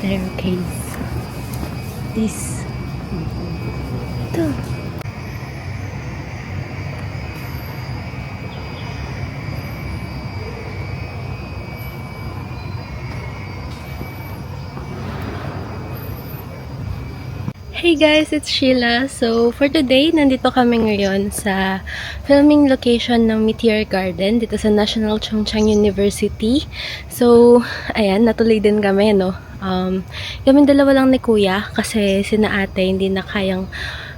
staircase. This. Ito. Hey guys, it's Sheila. So, for today, nandito kami ngayon sa filming location ng Meteor Garden dito sa National Chongchang University. So, ayan, natuloy din kami, no? Kaming dalawa lang ni Kuya kasi sina ate hindi na kayang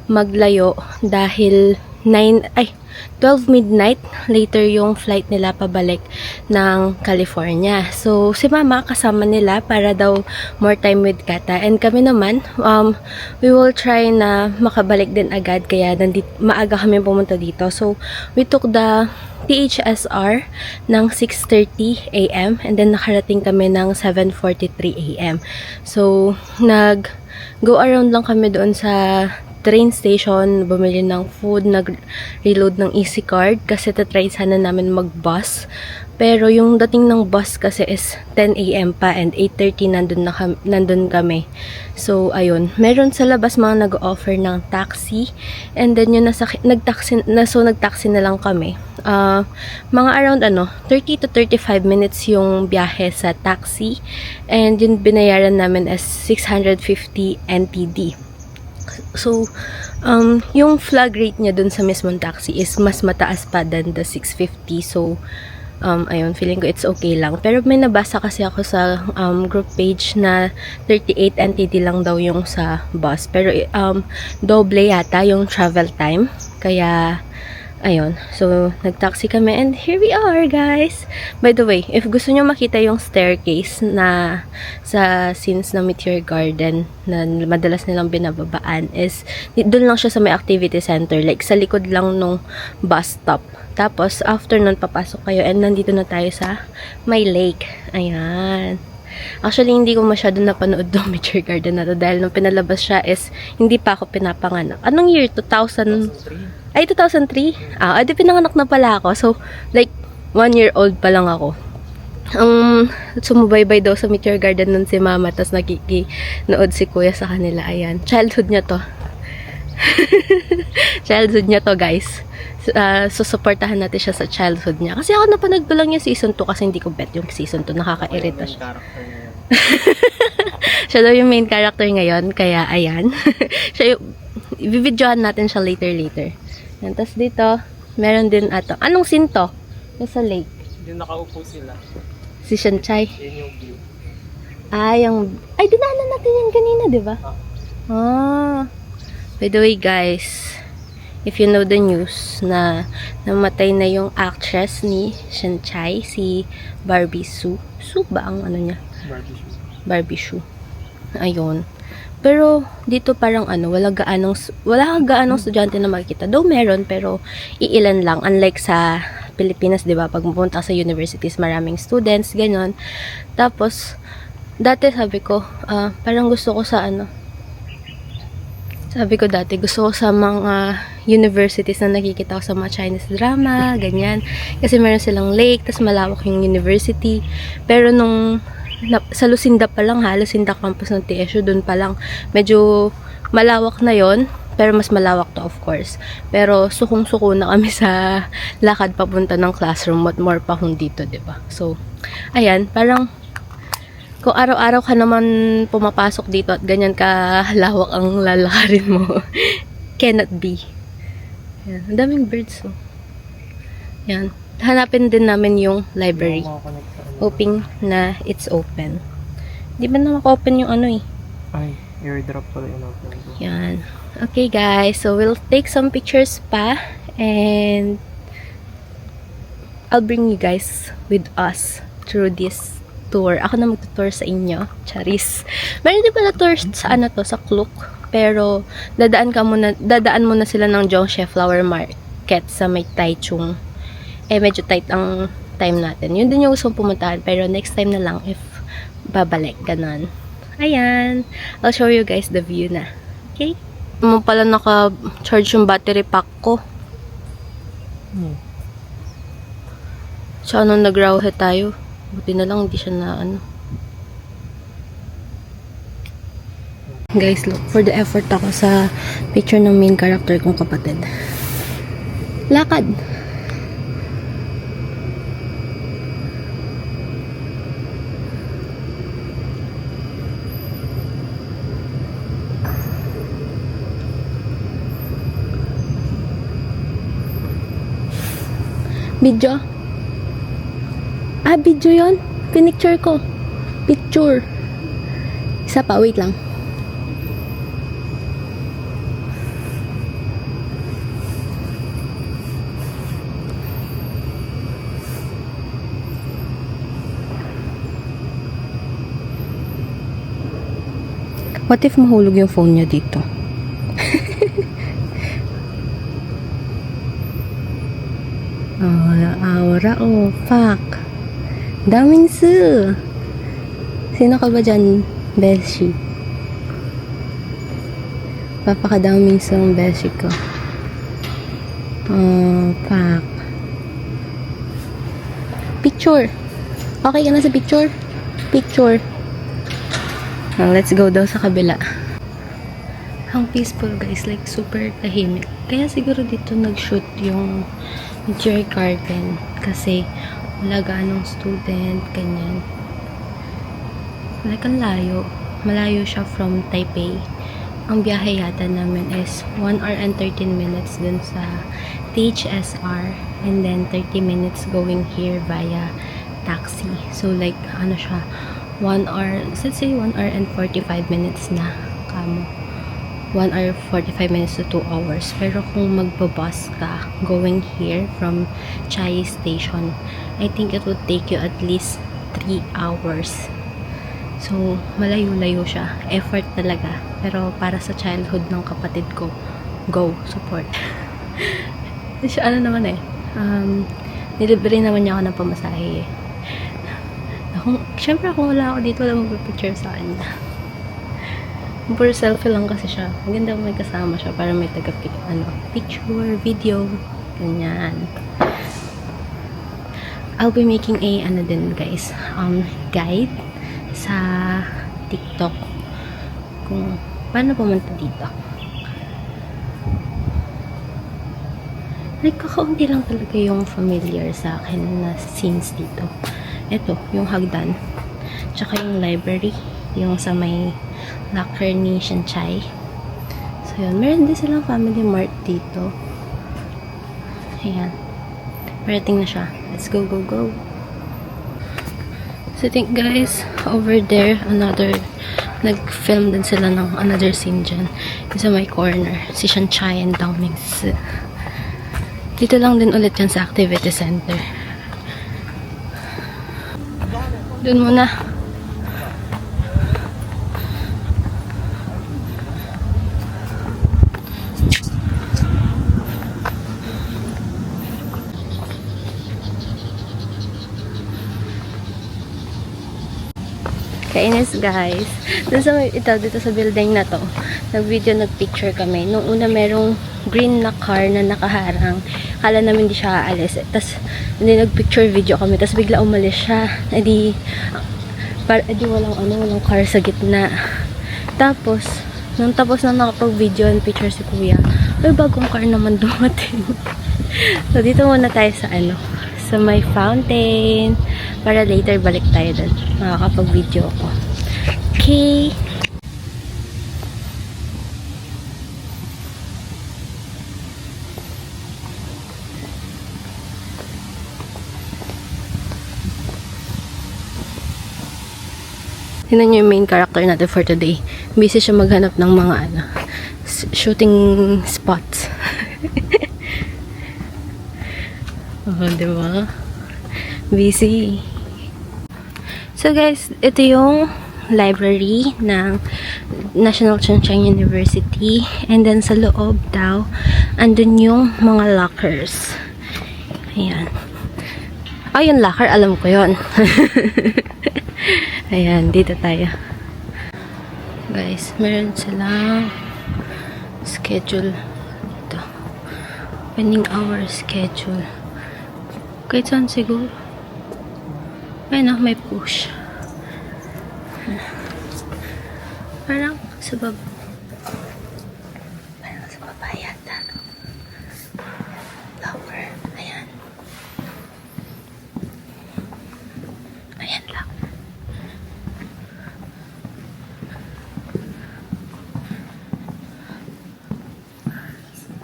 maglayo dahil 12 midnight later yung flight nila pabalik ng California. So, si Mama kasama nila para daw more time with Kata. And kami naman, we will try na makabalik din agad kaya maaga kami pumunta dito. So, we took the THSR ng 6:30 AM and then nakarating kami ng 7:43 AM. So, go around lang kami doon sa train station, bumili ng food, nag-reload ng easy card kasi tatry sana namin mag-bus. Pero yung dating ng bus kasi is 10 AM pa and 8:30 nandun kami. So, ayun. Meron sa labas mga nag-offer ng taxi and then yung nagtaxi na lang kami. Mga around 30 to 35 minutes yung biyahe sa taxi and yung binayaran namin is 650 NTD. So, yung flag rate niya dun sa mismong taxi is mas mataas pa than the 650. So, ayun, feeling ko it's okay lang. Pero may nabasa kasi ako sa group page na 38 NTD lang daw yung sa bus. Pero, doble yata yung travel time. Kaya, ayun. So, nag-taxi kami and here we are, guys. By the way, if gusto nyo makita yung staircase na sa scenes ng Meteor Garden na madalas nilang binababaan is doon lang siya sa may activity center. Like, sa likod lang nung bus stop. Tapos, after nun, papasok kayo and nandito na tayo sa may lake. Ayan. Actually, hindi ko masyado napanood ng Meteor Garden na to dahil nung pinalabas siya is hindi pa ako pinapanganak. Anong year? 2003? Ay, 2003? Di pinanganak na pala ako. So, like, 1 year old pa lang ako. Sumubaybay daw sa Meteor Garden nun si Mama, tapos nakikinood si Kuya sa kanila. Ayan. Childhood niya to. Childhood niya to, guys. Susuportahan natin siya sa childhood niya. Kasi ako napanood ko lang yung season 2 kasi hindi ko bet yung season 2. Nakaka-irita siya. Siya daw yung main character ngayon. Kaya, ayan. Siya yung i-videohan natin siya later. Yan, tapos dito, meron din ato. Anong scene to? Yung sa lake. Yung nakaupo sila. Si Shanchay. Yan yung view. Ay, dinaanan natin yan kanina, di ba? By the way, guys, if you know the news na namatay na yung actress ni Shanchay, si Barbie Sue. Sue ba ang ano niya? Barbie Sue. Ayun. Pero dito parang wala gaanong estudyante na makikita. Though meron, pero iilan lang. Unlike sa Pilipinas, 'di ba? Pag pumunta sa universities, maraming students, ganon. Tapos dati sabi ko, parang gusto ko sa Sabi ko dati, gusto ko sa mga universities na nakikita ko sa mga Chinese drama, ganyan. Kasi meron silang lake, tas malawak yung university. Pero sa Lucinda pa lang Lucinda campus ng TSU, dun pa lang medyo malawak na yon, pero mas malawak to of course. Pero sukong-suko na kami sa lakad papunta ng classroom, what more pa kung dito, 'di ba? So, ayan, parang kung araw-araw ka naman pumapasok dito at ganyan ka lawak ang lalakarin mo, cannot be. Yan, ang daming birds, oh. Yan, hanapin din namin yung library. Hoping na it's open. Di ba na maka-open yung Ay, airdrop pala yung open. Yan. Okay, guys. So, we'll take some pictures pa. And I'll bring you guys with us through this tour. Ako na magtutour sa inyo. Charis. Meron din pala tour sa sa Klook. Pero, dadaan muna sila ng Zhongshe Flower Market sa may Taichung. Medyo tight ang time natin. Yun din yung gusto kong pumuntahan. Pero next time na lang if babalik. Ganon. Ayan. I'll show you guys the view na. Okay? Pala naka-charge yung battery pack ko. So, nag-rowhead tayo. Buti na lang hindi siya na Guys, look, for the effort ako sa picture ng main character kong kapatid. Lakad! Video? Ah, video yon. Pinicture ko. Picture. Isa pa, wait lang. What if mahulog yung phone niya dito? Aura, oh, fuck. Daming su. Sino ka ba dyan, Beshi? Papakadaming su ang Beshi ko. Oh, fuck. Picture. Okay ka na sa picture? Picture. Let's go daw sa kabila. Ang peaceful guys, like super tahimik. Kaya siguro dito nag-shoot yung Meteor Garden kasi wala ganong student, ganyan. Like ang layo. Malayo siya from Taipei. Ang biyahe yata namin is 1 hour and 13 minutes dun sa THSR and then 30 minutes going here via taxi. So like ano siya, 1 hour, let's say 1 hour and 45 minutes na kamo. 1 hour 45 minutes to 2 hours. Pero kung magbabus ka going here from Chai Station, I think it would take you at least 3 hours. So, malayo-layo siya. Effort talaga. Pero para sa childhood ng kapatid ko, go, support. Siya, ano naman nilibre naman niya ako ng pamasahe eh. Siyempre kung wala ako dito, wala magpipicture sa kanya. Puro selfie lang kasi siya. Maganda may kasama siya para may picture, video, ganyan. I'll be making a, guys, guide sa TikTok kung paano pumunta dito. Like, kakaunti lang talaga yung familiar sa akin na scenes dito. Ito, yung hagdan. Tsaka yung library. Yung sa may locker ni Shanchai. So, yun. Meron din silang family mart dito. Ayan. Parating na siya. Let's go, go, go. So, I think guys, over there, nag-film din sila ng another scene dyan. Yung sa may corner. Si Shanchai and Dao Mingsi. Dito lang din ulit yan sa activity center. Doon muna. Kainis guys. Dito sa building na to, nag-video, nag-picture kami. Nung una merong green na car na nakaharang. Kala namin di siya aalis. Tapos, hindi nag-picture video kami. Tapos bigla umalis siya. Edi walang car sa gitna. Tapos, nung tapos na nakapag-video and picture si kuya, ay bagong car naman dumating. So, dito muna tayo sa sa may fountain. Para later balik tayo dun. Makakapag-video ako. Okay. Tignan nyo yung main character natin for today. Busy siya maghanap ng mga shooting spots. Oh, diba? Busy. So guys, ito yung library ng National Chongqing University. And then sa loob daw, andun yung mga lockers. Ayan. Yung locker, alam ko yun. Ayan, dito tayo. Guys, meron silang schedule. Ito. Opening hour schedule. Kahit saan siguro. Ayun may push. Parang Sa baba. Parang sa baba yata. Lower. Ayan. Ayan lang.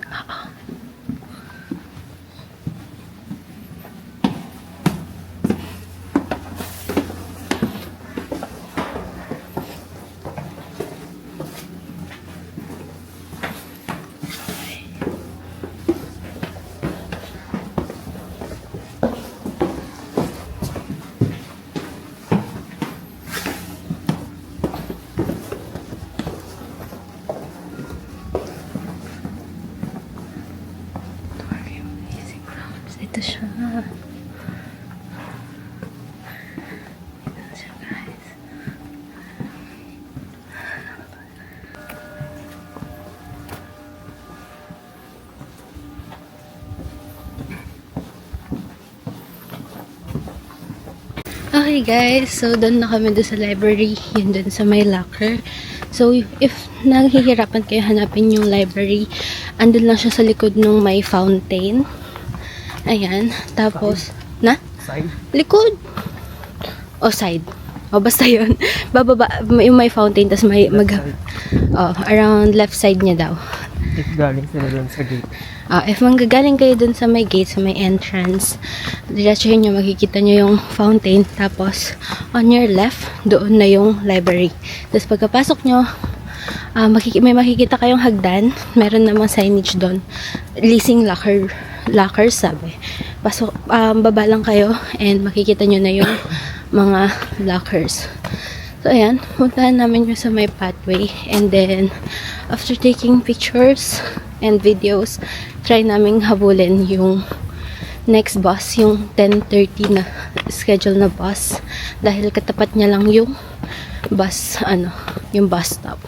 Oo. Ito siya. Ito siya, guys. Okay guys, so doon na kami doon sa library, yun doon sa may locker. So if naghihirapan kayo hanapin yung library, andun lang siya sa likod nung may fountain. Ayan, tapos, na? Side. Likod! O side. O basta yun. Bababa, yung may fountain, tapos may, around left side niya daw. If galing sila doon sa gate. If manggagaling kayo dun sa may gate, sa may entrance, diretsuhin nyo, makikita nyo yung fountain. Tapos, on your left, doon na yung library. Tapos, pagkapasok nyo, may makikita kayong hagdan. Meron namang signage doon. Leasing lockers, sabi. Pasok, baba lang kayo and makikita nyo na yung mga lockers. So, ayan. Puntahan namin yung sa may pathway. And then, after taking pictures and videos, try naming habulin yung next bus, yung 10:30 na schedule na bus. Dahil katapat niya lang yung bus, yung bus stop.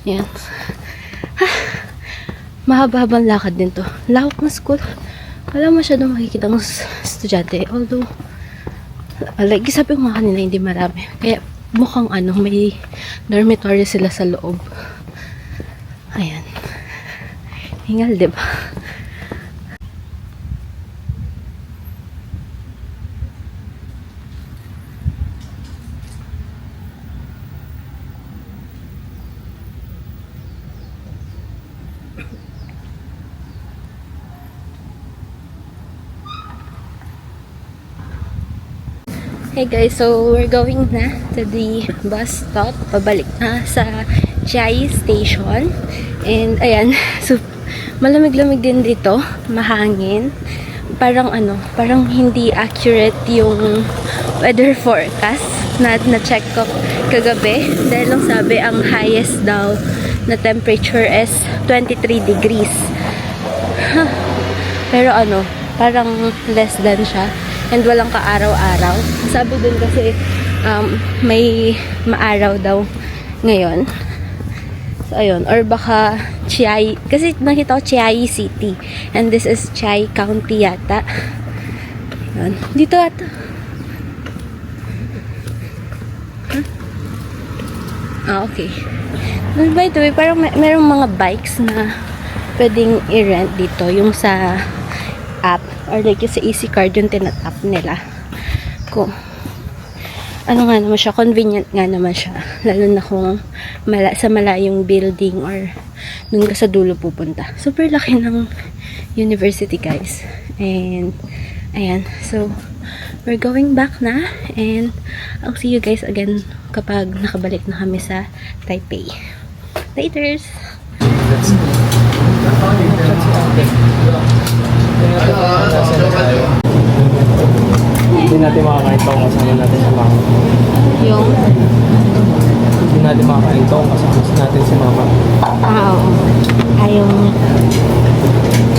Ayan. Mahaba-habang lakad din to. Lawak na school. Wala masyadong makikita ng estudyante. Although, like, sabi ko nga kanina, hindi marami. Kaya, mukhang may dormitory sila sa loob. Ayan. Hingal, diba? Hey guys, so we're going na to the bus stop. Pabalik na sa Chiayi Station. And ayan, so malamig-lamig din dito, mahangin. Parang parang hindi accurate yung weather forecast na check ko kagabi. Dahil lang sabi ang highest daw na temperature is 23 degrees. Pero parang less than siya. And walang kaaraw-araw. Sabi dun kasi may maaraw daw ngayon. So, ayun. Or baka Chiayi. Kasi nakita ko Chiayi City. And this is Chiayi County yata. Ayun. Dito ata. Huh? Okay. By the way, parang merong mga bikes na pwedeng i-rent dito. Yung sa app. Or like yung sa EC card yung tinatap nila. Kung nga naman siya, convenient nga naman siya. Lalo na kung sa malayong building or dun ka sa dulo pupunta. Super laki ng university, guys. And ayan. So, we're going back na. And I'll see you guys again kapag nakabalik na kami sa Taipei. Laters! Hindi natin makakain ito kasama natin si mama. Yung? Hindi natin makakain ito kasama natin si mama. Oo. Ayaw niya.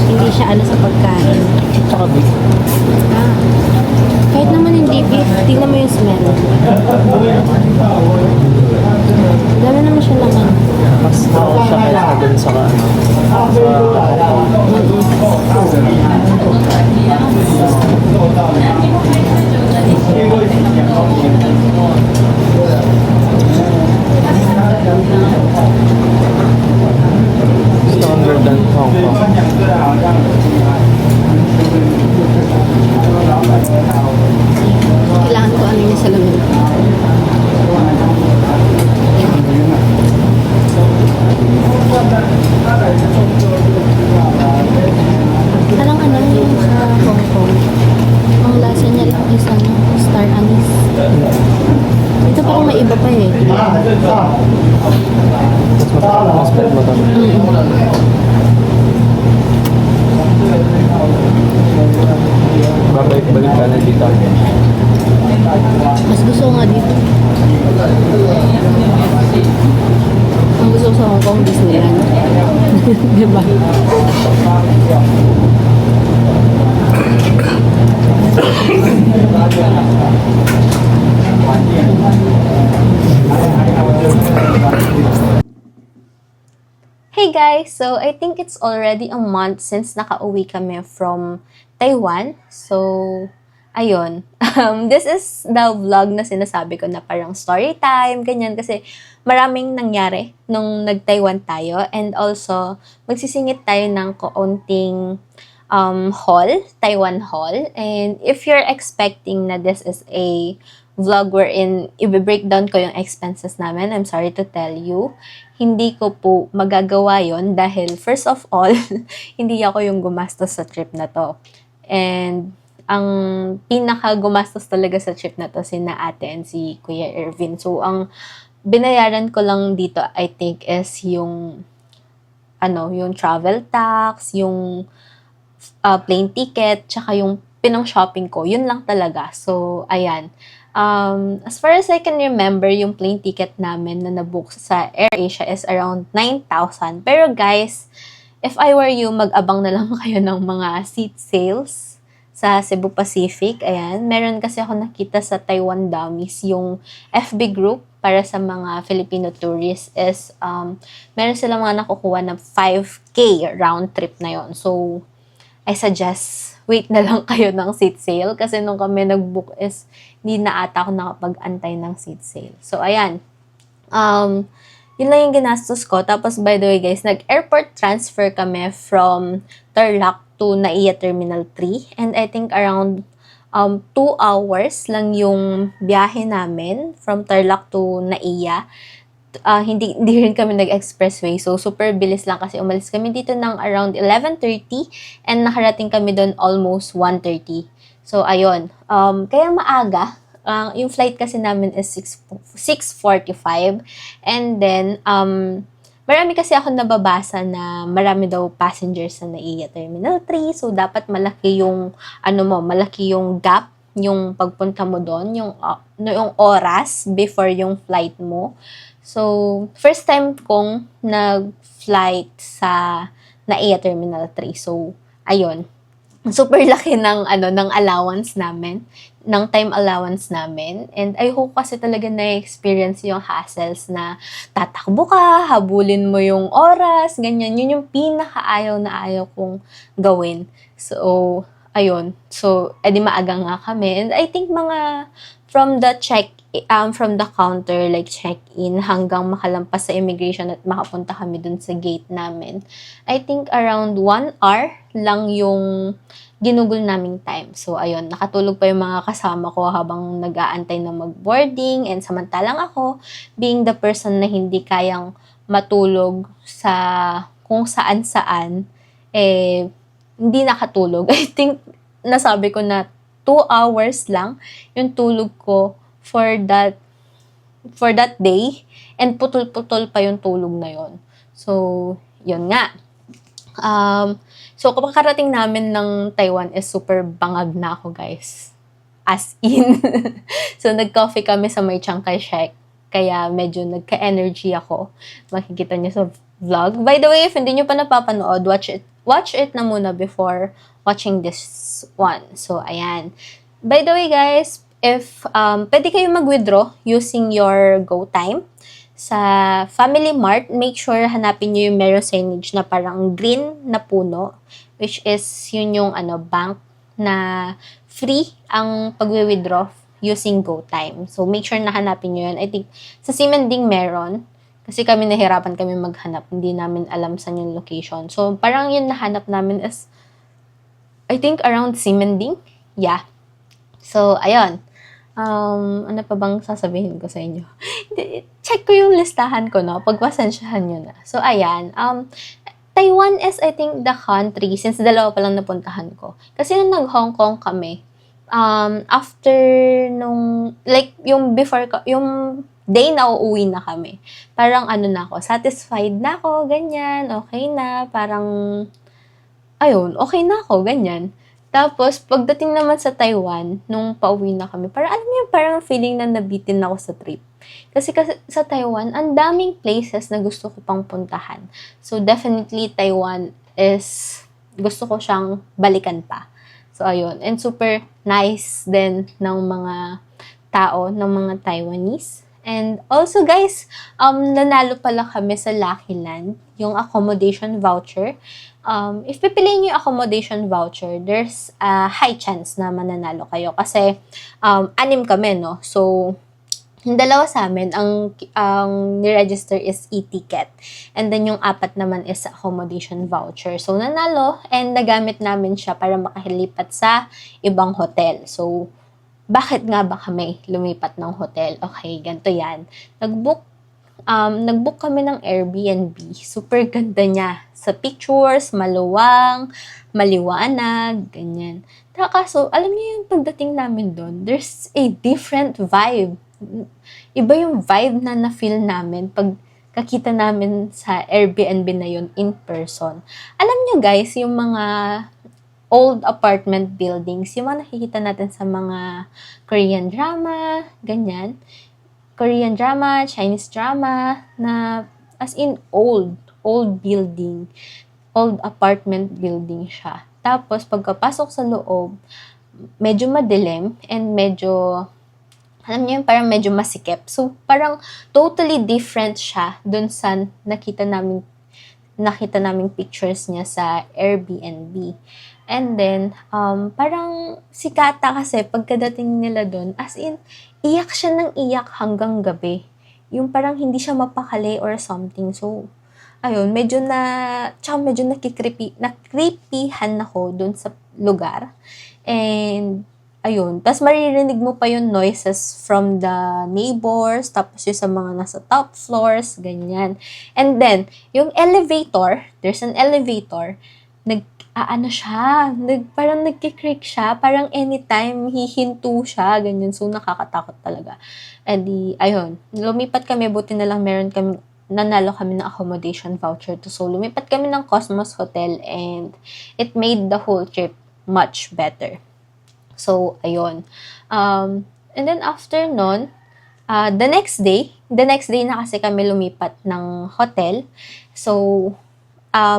Hindi siya sa pagkain. Tsaka beef. Kahit naman hindi beef, tingnan mo yung smell. Dami naman siya naman. Mas nakaka siya kaysa dun sa Mas spread mo to. Babalik ka na dito. Mas gusto ko nga dito. Ang gusto ko sa Hong Kong, Disneyland. Diba? Hey guys! So, I think it's already a month since nakauwi kami from Taiwan. So, ayun. This is the vlog na sinasabi ko na parang story time, ganyan. Kasi maraming nangyari nung nag-Taiwan tayo. And also, magsisingit tayo ng kaunting haul, Taiwan haul. And if you're expecting na this is a vlog wherein i-breakdown ko yung expenses namin, I'm sorry to tell you, hindi ko po magagawa yon dahil first of all, hindi ako yung gumastos sa trip na to. And ang pinaka gumastos talaga sa trip na to sina ate and si Kuya Ervin. So ang binayaran ko lang dito I think is yung yung travel tax, yung plane ticket, tsaka yung pinang shopping ko. Yun lang talaga. So ayan. As far as I can remember, yung plane ticket namin na nabook sa AirAsia is around 9,000. Pero guys, if I were you, mag-abang na lang kayo ng mga seat sales sa Cebu Pacific. Ayan, meron kasi ako nakita sa Taiwan Dummies, yung FB group para sa mga Filipino tourists is, meron silang mga nakukuha ng 5K round trip na yon. So, I suggest wait na lang kayo ng seat sale kasi nung kami nag-book is hindi na ata ako nakapag-antay ng seat sale. So, ayan. Yun lang yung ginastos ko. Tapos, by the way guys, nag-airport transfer kami from Tarlac to Naiya Terminal 3. And I think around 2 hours lang yung biyahe namin from Tarlac to Naiya. Hindi rin kami nag-expressway. So, super bilis lang kasi umalis kami dito ng around 11:30 and nakarating kami doon almost 1:30. So, ayun. Kaya maaga. Yung flight kasi namin is 6:45. And then, marami kasi ako nababasa na marami daw passengers sa Naiya Terminal 3. So, dapat malaki yung, malaki yung gap, yung pagpunta mo doon, yung oras before yung flight mo. So, first time kong nag-flight sa Naiya Terminal 3. So, ayun. Super laki ng allowance namin, ng time allowance namin. And I hope kasi talaga na-experience yung hassles na tatakbo ka, habulin mo yung oras, ganyan. Yun yung pinakaayaw na ayaw kong gawin. So, ayun. So, edi maaga nga kami. And I think mga from the counter, like check-in, hanggang makalampas sa immigration at makapunta kami dun sa gate namin. I think around 1 hour lang yung ginugol naming time. So, ayun, nakatulog pa yung mga kasama ko habang nag-aantay na mag-boarding. And samantalang ako, being the person na hindi kayang matulog sa kung saan-saan, hindi nakatulog. I think, nasabi ko na 2 hours lang yung tulog ko for that day, and putol-putol pa yung tulog na yon. So, yun nga. So, kapag karating namin ng Taiwan is super bangag na ako, guys. As in. So, nag-coffee kami sa may Chiang Kai-shek. Kaya medyo nagka-energy ako. Makikita niyo sa vlog. By the way, if hindi niyo pa napapanood, watch it na muna before watching this one. So, ayan. By the way, guys, if pwede kayo mag-withdraw using your GoTime sa Family Mart, make sure hanapin nyo yung meron signage na parang green na puno, which is yun yung bank na free ang pag-withdraw using GoTime. So, make sure na hanapin nyo yun. I think sa Simanding meron, kasi kami nahirapan kami maghanap. Hindi namin alam saan yung location. So, parang yung nahanap namin is, I think around Simanding. Yeah. So, ayun. Ano pa bang sasabihin ko sa inyo? Check ko yung listahan ko, no? Pagpasensyahan nyo na. So, ayan. Taiwan is, I think, the country, since dalawa pa lang napuntahan ko. Kasi nung nag-Hong Kong kami, after nung, like, yung day na uuwi na kami. Parang ano na ako, satisfied na ako, ganyan, okay na, parang, ayun, okay na ako, ganyan. Tapos, pagdating naman sa Taiwan, nung pauwi na kami, parang alam mo yung parang feeling na nabitin ako sa trip. Kasi sa Taiwan, ang daming places na gusto ko pang puntahan. So, definitely, Taiwan is, gusto ko siyang balikan pa. So, ayun. And super nice din ng mga tao, ng mga Taiwanese. And also, guys, nanalo pala kami sa Lucky Land, yung accommodation voucher. If pipiliin niyo yung accommodation voucher, there's a high chance na mananalo kayo. Kasi, 6 kami, no? So, yung dalawa sa amin, ang ni-register is e-ticket. And then yung 4 naman is accommodation voucher. So, nanalo and nagamit namin siya para makahilipat sa ibang hotel. So, bakit nga ba kami lumipat ng hotel? Okay, ganito yan. Nag-book kami ng Airbnb. Super ganda niya. Sa pictures, maluwang, maliwanag, ganyan. Kaso, alam niyo yung pagdating namin doon, there's a different vibe. Iba yung vibe na na-feel namin pag kakita namin sa Airbnb na yun in person. Alam nyo guys, yung mga old apartment buildings, yung mga nakikita natin sa mga Korean drama, ganyan. Korean drama, Chinese drama, na as in old building, old apartment building siya. Tapos, pagkapasok sa loob, medyo madilim and medyo alam niyo yung parang medyo masikip. So, parang totally different siya dun sa nakita naming pictures niya sa Airbnb. And then, parang si Kata kasi pagkadating nila dun, as in, iyak siya ng iyak hanggang gabi. Yung parang hindi siya mapakali or something. So, ayun, medyo nakikreepyhan ako dun sa lugar. And, ayun. Tapos maririnig mo pa yung noises from the neighbors, tapos yung sa mga nasa top floors, ganyan. And then, yung elevator, there's an elevator, parang nagkikreak siya, parang anytime hihinto siya, ganyan. So, nakakatakot talaga. And ayun, lumipat kami, buti na lang nanalo kami ng accommodation voucher to. So, lumipat kami ng Cosmos Hotel and it made the whole trip much better. So, ayun. And then after nun, the next day na kasi kami lumipat ng hotel. So,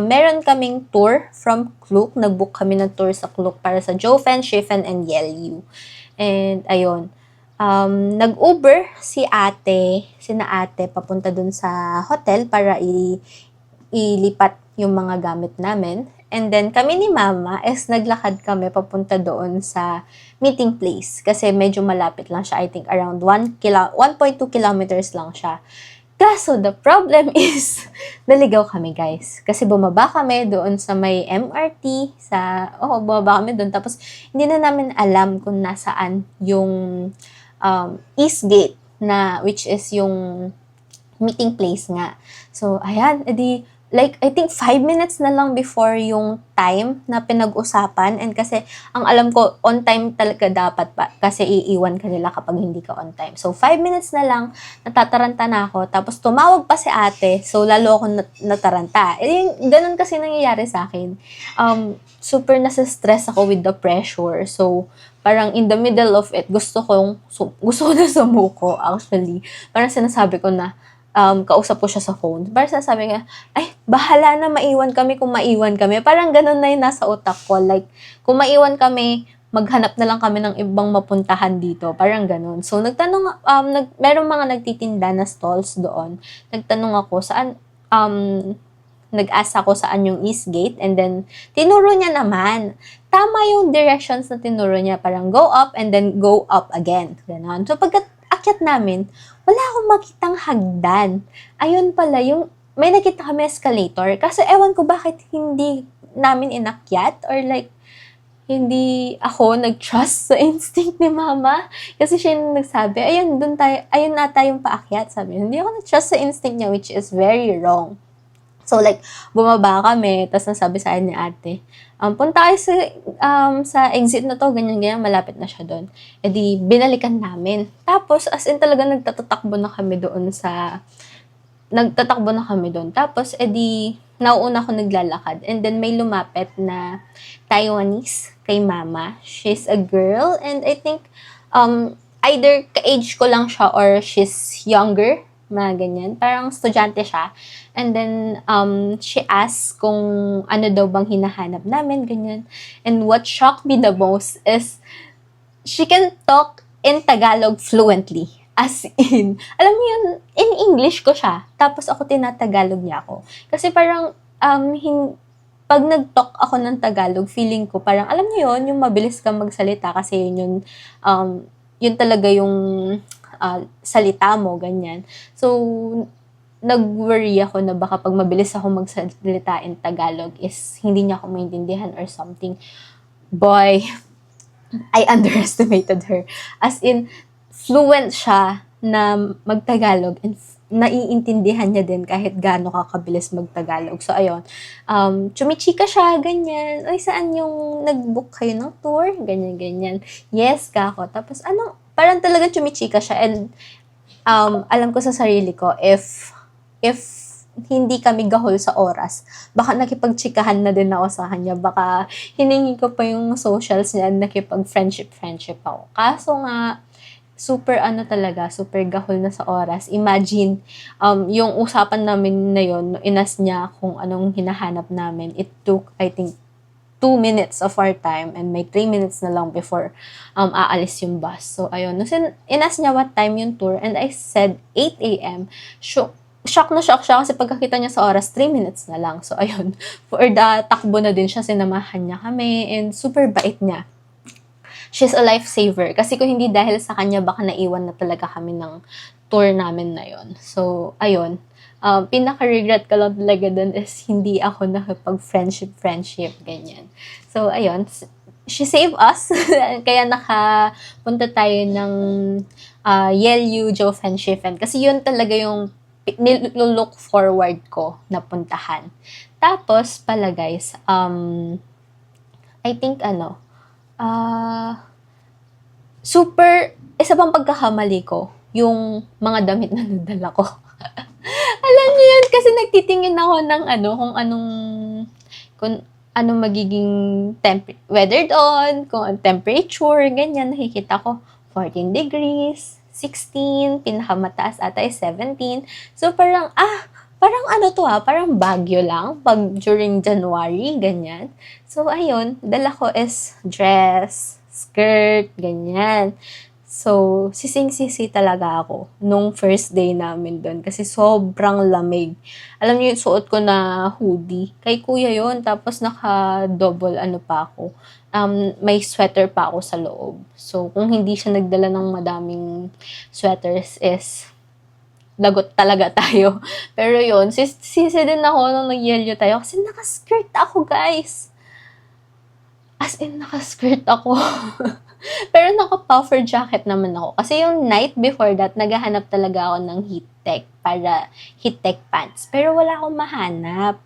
meron kaming tour from Klook. Nag-book kami ng tour sa Klook para sa Jofen, Shifen, and Yeolju. And, ayun. Nag-Uber sina ate, papunta dun sa hotel para ilipat yung mga gamit namin. And then, kami ni Mama naglakad kami papunta doon sa meeting place. Kasi medyo malapit lang siya. I think around 1.2 kilometers lang siya. Kaso, the problem is, naligaw kami, guys. Kasi bumaba kami doon sa may MRT. Bumaba kami doon. Tapos, hindi na namin alam kung nasaan yung East Gate which is yung meeting place nga. So, ayan, I think 5 minutes na lang before yung time na pinag-usapan. And kasi, ang alam ko, on time talaga dapat pa. Kasi iiwan ka nila kapag hindi ka on time. So, 5 minutes na lang, natataranta na ako. Tapos, tumawag pa si ate. So, lalo ako nataranta. Ganun kasi nangyayari sa akin. Super nasa-stress ako with the pressure. So, parang in the middle of it, gusto ko na sumuko, actually. Parang sinasabi ko na, kausap ko siya sa phone. Parang sinasabi niya, ay, bahala na maiwan kami kung maiwan kami. Parang ganun na yung nasa utak ko. Like, kung maiwan kami, maghanap na lang kami ng ibang mapuntahan dito. Parang ganun. So, merong mga nagtitinda na stalls doon. Nagtanong ako nag-ask ako saan yung East Gate. And then, tinuro niya naman. Tama yung directions na tinuro niya. Parang go up and then go up again. Ganun. So, pagkat-akyat namin, wala akong makitang hagdan. Ayun pala, may nakita kami escalator. Kasi ewan ko bakit hindi namin inakyat or like, hindi ako nag-trust sa instinct ni Mama. Kasi siya yung nagsabi, ayun nata yung paakyat. Sabi, hindi ako nag-trust sa instinct niya, which is very wrong. So like, bumaba kami, tapos nasabi sa akin ni ate, punta kayo sa exit na to, ganyan, malapit na siya doon. E di, binalikan namin. Tapos, as in talaga nagtatakbo na kami doon Tapos, edi, nauuna ako naglalakad. And then, may lumapit na Taiwanese kay mama. She's a girl. And I think, either ka-age ko lang siya or she's younger. Mga ganyan. Parang estudyante siya. And then, she asked kung ano daw bang hinahanap namin, ganyan. And what shocked me the most is, she can talk in Tagalog fluently. As in, alam mo yun, in English ko siya. Tapos ako tinatagalog niya ako. Kasi parang, pag nag-talk ako ng Tagalog, feeling ko parang, alam niyo yun, yung mabilis kang magsalita kasi yun talaga yung salita mo, ganyan. So, nag-worry ako na baka pag mabilis ako magsalita in Tagalog is hindi niya ako maintindihan or something. Boy, I underestimated her. As in, fluent siya na magtagalog and naiintindihan niya din kahit gaano kakabilis magtagalog. So, ayun. Chumichika siya, ganyan. Ay, saan yung nag-book kayo ng tour? Ganyan, ganyan. Yes, kako. Tapos, parang talaga chumichika siya. And, alam ko sa sarili ko, if hindi kami gahol sa oras, baka nakipagchikahan na din ako sa kanya. Baka hiningi ko pa yung socials niya and nakipag-friendship ako. Kaso nga, super super gahol na sa oras. Imagine, yung usapan namin na yun, inas niya kung anong hinahanap namin. It took, I think, 2 minutes of our time and may 3 minutes na lang before aalis yung bus. So, ayun. Inas niya what time yung tour and I said 8 a.m. Shock na shock siya kasi pagkakita niya sa oras, 3 minutes na lang. So, ayun. For the takbo na din siya, sinamahan niya kami and super bait niya. She's a lifesaver. Kasi kung hindi dahil sa kanya, baka naiwan na talaga kami ng tour namin na yon. So, ayun. Pinaka-regret ko lang talaga dun is hindi ako nakipag-friendship, ganyan. So, ayun. She saved us. Kaya nakapunta tayo ng Yelyu Friendship. Kasi yun talaga yung nilook forward ko na puntahan. Tapos, pala guys, I think isa pang pagkakamali ko, yung mga damit na nadala ko. Alam niyo yun, kasi nagtitingin ako ng kung anong magiging weather doon, kung ang temperature, ganyan, nakikita ko 14 degrees, 16, pinakamataas ata ay 17. So parang, parang Baguio lang, pag during January, ganyan. So, ayun, dala ko is dress, skirt, ganyan. So, sising-sisi talaga ako nung first day namin doon kasi sobrang lamig. Alam niyo, suot ko na hoodie. Kay kuya yon tapos naka-double pa ako. May sweater pa ako sa loob. So, kung hindi siya nagdala ng madaming sweaters is lagot talaga tayo. Pero yun, sisi din ako nung nag-yelyo tayo kasi naka-skirt ako, guys. As in, naka-skirt ako. Pero naka-puffer jacket naman ako. Kasi yung night before that, naghahanap talaga ako ng heat tech pants. Pero wala akong mahanap.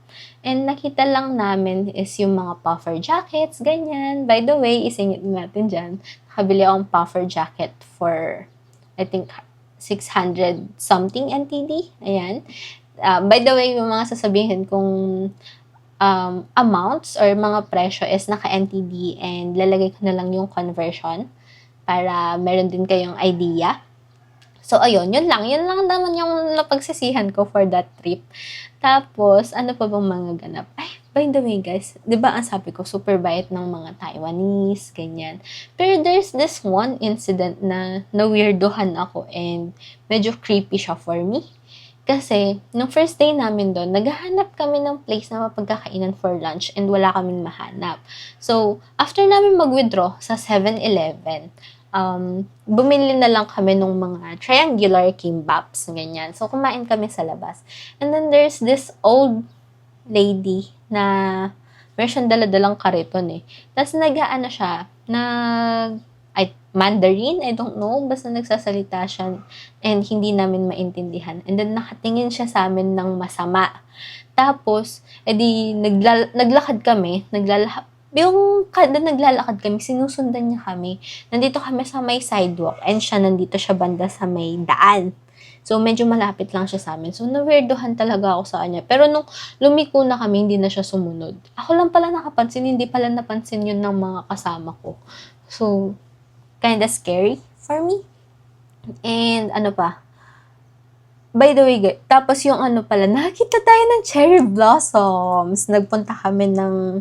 And nakita lang namin is yung mga puffer jackets, ganyan. By the way, isingit natin dyan. Nakabili akong puffer jacket for, I think, 600 something NTD. Ayan. By the way, yung mga sasabihin kung amounts or mga presyo is naka-NTD and lalagay ko na lang yung conversion para meron din kayong idea. So, ayun. Yun lang naman yung napagsisihan ko for that trip. Tapos, ano pa bang mga ganap? Ay, by the way, guys, di ba ang sabi ko, super bait ng mga Taiwanese, ganyan. Pero there's this one incident na na-weirdohan ako and medyo creepy siya for me. Kasi, nung first day namin doon, naghahanap kami ng place na mapagkakainan for lunch and wala kaming mahanap. So, after namin mag-withdraw sa 7-Eleven, bumili na lang kami ng mga triangular kimbaps, ganyan. So, kumain kami sa labas. And then, there's this old lady na meron dala-dalang kariton Tapos, siya, Mandarin, I don't know, basta nagsasalita siya and hindi namin maintindihan. And then, nakatingin siya sa amin ng masama. Tapos, edi, naglakad kami, yung kada naglalakad kami, sinusundan niya kami. Nandito kami sa may sidewalk and nandito siya banda sa may daan. So, medyo malapit lang siya sa amin. So, na-weirdohan talaga ako sa kanya. Pero nung lumiko na kami, hindi na siya sumunod. Ako lang pala nakapansin, hindi pala napansin yun ng mga kasama ko. So, kinda scary for me. And ano pa? By the way, tapos yung ano pala, nakita tayo ng cherry blossoms. Nagpunta kami ng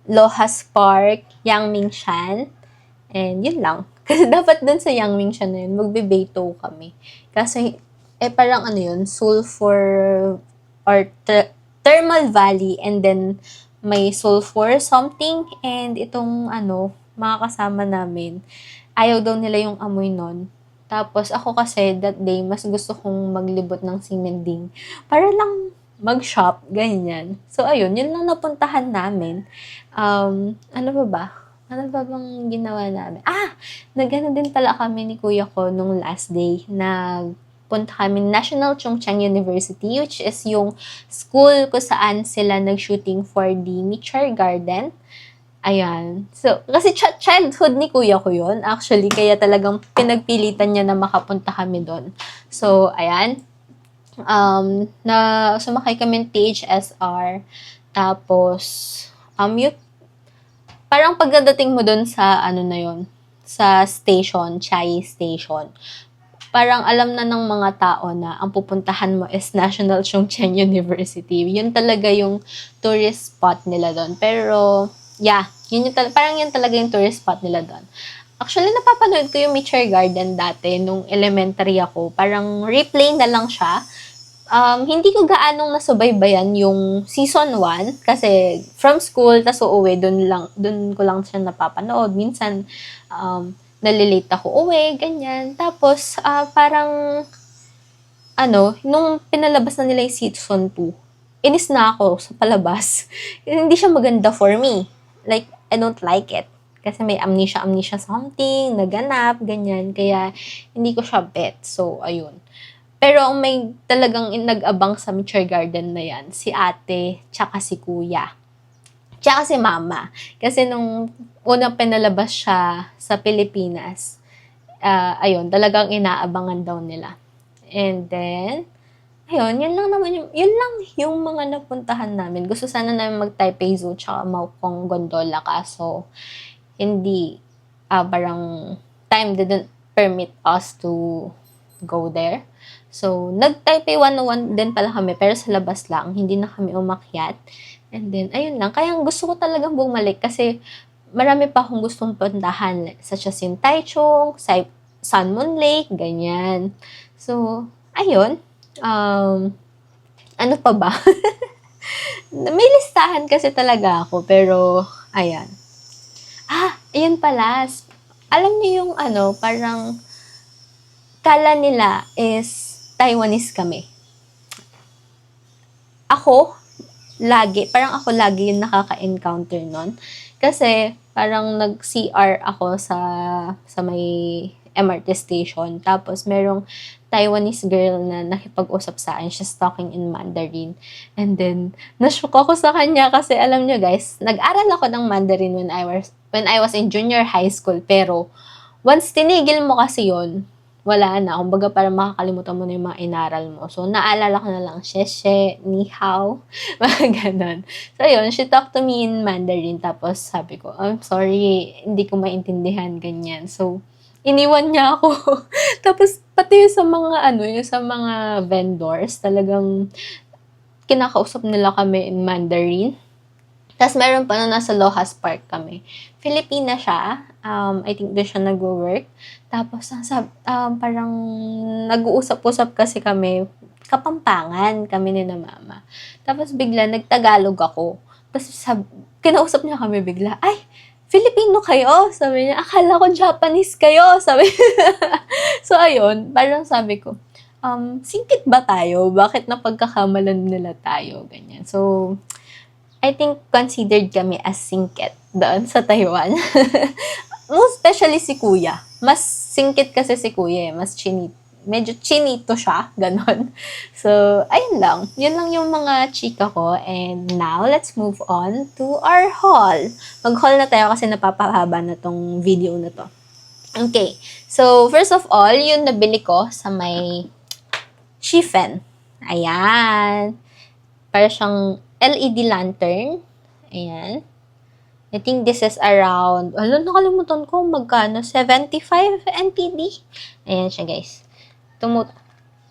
Lohas Park, Yangmingshan. And yun lang. Kasi dapat dun sa Yangmingshan na yun, magbe-beito kami. Kasi, parang ano yun, sulfur or thermal valley and then may sulfur something. And itong ano, mga kasama namin, ayaw daw nila yung amoy nun. Tapos ako kasi that day, mas gusto kong maglibot ng simending para lang mag-shop, ganyan. So, ayun, yun lang napuntahan namin. Ano pa ba? Ano ba bang ginawa namin? Nagano din pala kami ni kuya ko nung last day. Nagpunta kami National Chongqing University, which is yung school ko saan sila nag-shooting for the Nature Garden. Ayan. So, kasi childhood ni kuya ko yun, actually. Kaya talagang pinagpilitan niya na makapunta kami doon. So, ayan. Sumakay kami ng THSR. Tapos, yung parang pagdating mo doon sa, ano na yon sa station, Chai Station, parang alam na ng mga tao na ang pupuntahan mo is National Chongqing University. Yun talaga yung tourist spot nila doon. Pero, yeah, parang yun talaga yung tourist spot nila doon. Actually, napapanood ko yung Nature Garden dati nung elementary ako. Parang replay na lang siya. Hindi ko gaanong nasubaybayan yung season 1 kasi from school tas uuwi doon ko lang siya napapanood. Minsan nalilate ako uwi, ganyan. Tapos parang nung pinalabas na nila yung season 2, inis na ako sa palabas. Hindi siya maganda for me. Like, I don't like it. Kasi may amnesia something, naganap, ganyan. Kaya, hindi ko siya bet. So, ayun. Pero ang may talagang nag-abang sa Nature Garden na yan, si ate, tsaka si kuya. Tsaka si mama. Kasi nung unang pinalabas siya sa Pilipinas, ayun, talagang inaabangan daw nila. And then, ayun, yun lang yung mga napuntahan namin. Gusto sana namin mag-Taipei Zoo tsaka Maokong Gondola, kaso hindi, parang time didn't permit us to go there. So, nag-Taipei 101 din pala kami, pero sa labas lang, hindi na kami umakyat. And then, ayun lang. Kaya gusto ko talagang bumalik kasi marami pa akong gustong puntahan, such as in Taichung, Sun Moon Lake, ganyan. So, ayun. Ano pa ba? May listahan kasi talaga ako, pero, ayan. Ayun pala. Alam niyo yung parang kala nila is Taiwanese kami. Ako lagi yung nakaka-encounter nun. Kasi, parang nag-CR ako sa may MRT station. Tapos, merong Taiwanese girl na nakipag-usap sa akin. She's talking in Mandarin. And then, nashock ako sa kanya kasi alam nyo guys, nag-aral ako ng Mandarin when I was in junior high school. Pero, once tinigil mo kasi yon, wala na. Kumbaga, para makakalimutan mo na yung mga inaral mo. So, naalala ko na lang, sheshe, ni hao, mga ganon. So, yun, she talked to me in Mandarin. Tapos, sabi ko, I'm sorry, hindi ko maintindihan, ganyan. So, iniwan niya ako. Tapos, pati yung sa mga vendors, talagang kinakausap nila kami in Mandarin. Tapos, meron pa na nasa Lohas Park kami. Filipina siya. I think doon siya nag-work. Tapos, parang nag-uusap-usap kasi kami. Kapampangan kami ni na mama. Tapos, bigla, nagtagalog ako. Tapos, kinausap niya kami bigla. Ay, Filipino kayo? Sabi niya, akala ko Japanese kayo. Sabi So, ayun. Parang sabi ko, singkit ba tayo? Bakit napagkakamalan nila tayo? Ganyan. So, I think considered kami as singkit doon sa Taiwan. Most especially si kuya. Mas singkit kasi si kuya eh. Mas medyo chinito siya, ganon. So, ayun lang. Yun lang yung mga chika ko. And now, let's move on to our haul. Mag-haul na tayo kasi napapahaba na tong video na to. Okay. So, first of all, yung nabili ko sa may Shifen. Ayan. Para siyang LED lantern. Ayan. I think this is around, nakalimutan ko magkano, 75 NTD. Ayan siya, guys.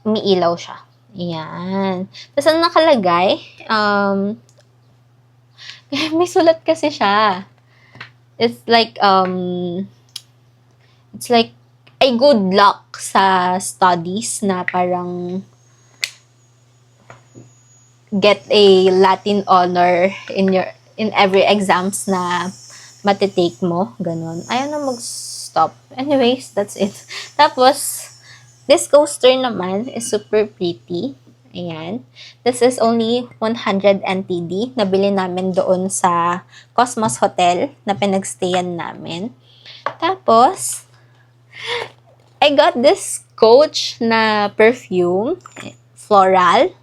Umiilaw siya. Ayan. Tapos, ang nakalagay, may sulat kasi siya. It's like ay good luck sa studies na parang get a Latin honor in every exams na matitake mo. Ganon. Ayaw na mag-stop. Anyways, that's it. Tapos, this coaster naman is super pretty. Ayan. This is only 100 NTD. Nabili namin doon sa Cosmos Hotel na pinagstayan namin. Tapos, I got this Coach na perfume. Floral.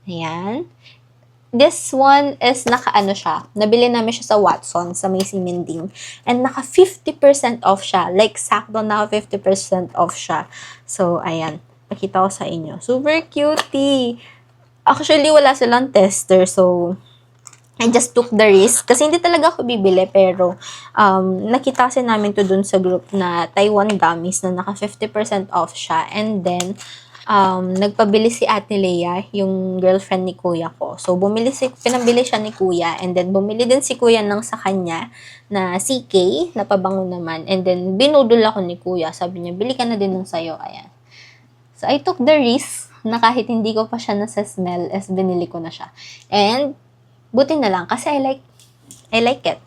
Ayan. This one is naka-ano siya. Nabili namin siya sa Watson, sa may Simending. And naka 50% off siya. Like, sakto na 50% off siya. So, ayan. Pakita ko sa inyo. Super cutie. Actually, wala silang tester. So, I just took the risk. Kasi hindi talaga ako bibili. Pero, nakita kasi namin to dun sa group na Taiwan Gummies na naka 50% off siya. And then, nagpabili si Ate Leia, yung girlfriend ni kuya ko. So, pinabili siya ni kuya, and then bumili din si kuya ng sa kanya na CK, na pabango naman. And then, binudol ako ni kuya. Sabi niya, bili ka na din ng sayo. Ayan. So, I took the risk na kahit hindi ko pa siya nasa-smell, as binili ko na siya. And, buti na lang, kasi I like it.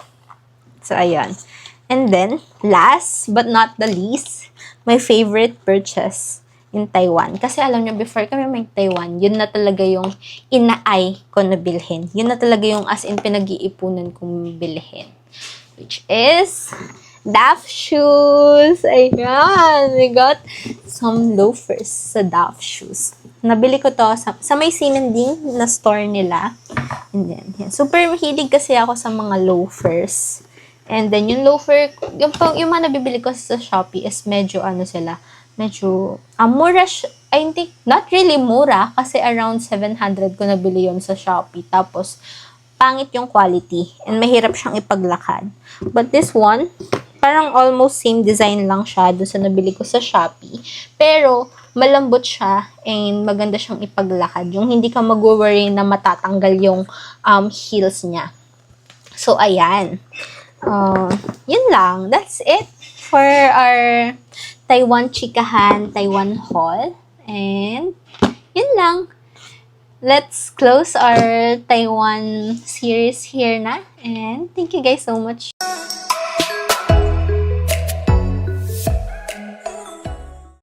So, ayan. And then, last but not the least, my favorite purchase in Taiwan. Kasi alam niyo, before kami may Taiwan, yun na talaga yung inaay ko na bilhin. Yun na talaga yung as in pinag-iipunan kong bilhin. Which is Daf shoes. Ayan. We got some loafers sa Daf shoes. Nabili ko to sa may Simending na store nila. And then, yan. Super mahilig kasi ako sa mga loafers. And then, yung loafer, yung mga nabibili ko sa Shopee is medyo mura I think, not really mura, kasi around 700 ko nabili yun sa Shopee. Tapos, pangit yung quality, and mahirap siyang ipaglakad. But this one, parang almost same design lang siya doon sa nabili ko sa Shopee. Pero, malambot siya, and maganda siyang ipaglakad. Yung hindi ka mag-worry na matatanggal yung heels niya. So, ayan. Yun lang. That's it for our Taiwan Chikahan, Taiwan haul. And, yun lang. Let's close our Taiwan series here na. And, thank you guys so much.